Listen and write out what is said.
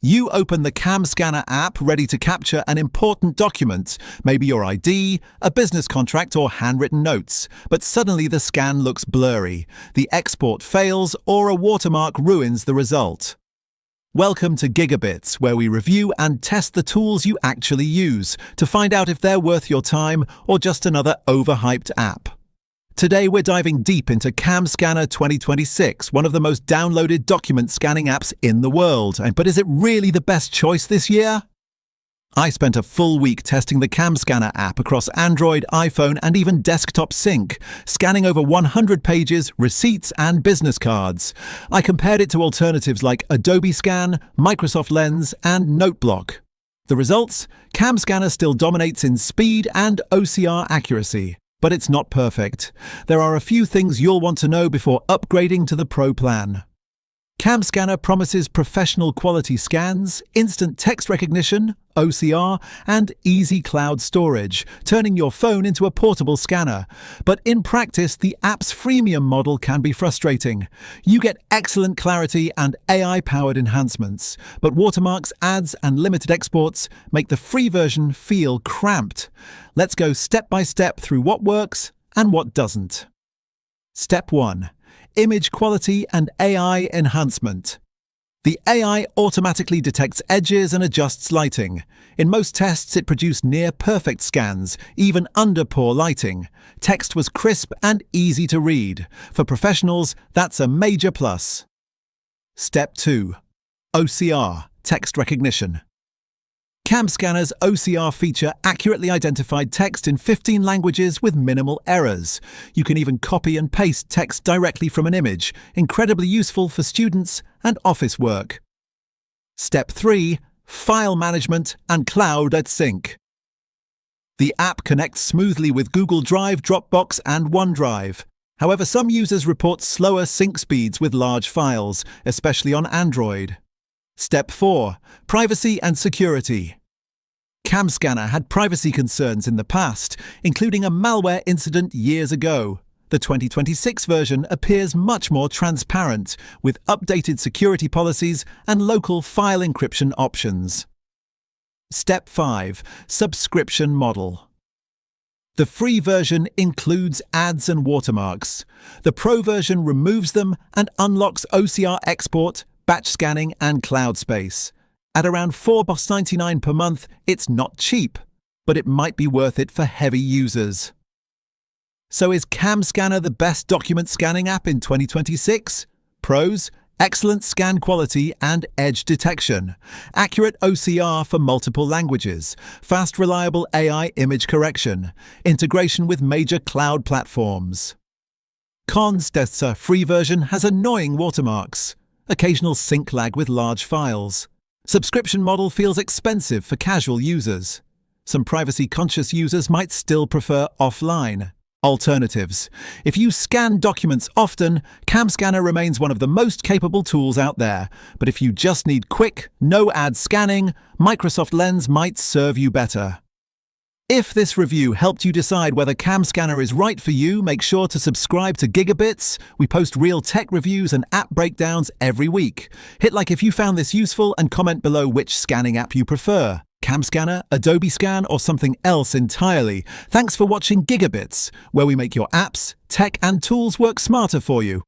You open the CamScanner app ready to capture an important document, maybe your ID, a business contract or handwritten notes, but suddenly the scan looks blurry, the export fails, or a watermark ruins the result. Welcome to GigaBits, where we review and test the tools you actually use to find out if they're worth your time or just another overhyped app. Today we're diving deep into CamScanner 2026, one of the most downloaded document scanning apps in the world. But is it really the best choice this year? I spent a full week testing the CamScanner app across Android, iPhone, and even desktop sync, scanning over 100 pages, receipts, and business cards. I compared it to alternatives like Adobe Scan, Microsoft Lens, and NoteBlock. The results? CamScanner still dominates in speed and OCR accuracy. But it's not perfect. There are a few things you'll want to know before upgrading to the Pro plan. CamScanner promises professional quality scans, instant text recognition, OCR, and easy cloud storage, turning your phone into a portable scanner. But in practice, the app's freemium model can be frustrating. You get excellent clarity and AI-powered enhancements, but watermarks, ads, and limited exports make the free version feel cramped. Let's go step by step through what works and what doesn't. Step 1. Image quality and AI enhancement. The AI automatically detects edges and adjusts lighting. In most tests, it produced near-perfect scans, even under poor lighting. Text was crisp and easy to read. For professionals, that's a major plus. Step 2. OCR, text recognition. CamScanner's OCR feature accurately identified text in 15 languages with minimal errors. You can even copy and paste text directly from an image, incredibly useful for students and office work. Step 3. File management and cloud at sync. The app connects smoothly with Google Drive, Dropbox, and OneDrive. However, some users report slower sync speeds with large files, especially on Android. Step 4. Privacy and security. CamScanner had privacy concerns in the past, including a malware incident years ago. The 2026 version appears much more transparent, with updated security policies and local file encryption options. Step 5. Subscription model. The free version includes ads and watermarks. The Pro version removes them and unlocks OCR export, batch scanning, and cloud space. At around $4.99 per month, it's not cheap, but it might be worth it for heavy users. So is CamScanner the best document scanning app in 2026? Pros: excellent scan quality and edge detection, accurate OCR for multiple languages, fast reliable AI image correction, integration with major cloud platforms. Cons: the free version has annoying watermarks, occasional sync lag with large files. Subscription model feels expensive for casual users. Some privacy-conscious users might still prefer offline. Alternatives. If you scan documents often, CamScanner remains one of the most capable tools out there. But if you just need quick, no-ad scanning, Microsoft Lens might serve you better. If this review helped you decide whether CamScanner is right for you, make sure to subscribe to GigaBits. We post real tech reviews and app breakdowns every week. Hit like if you found this useful and comment below which scanning app you prefer. CamScanner, Adobe Scan, or something else entirely. Thanks for watching GigaBits, where we make your apps, tech, and tools work smarter for you.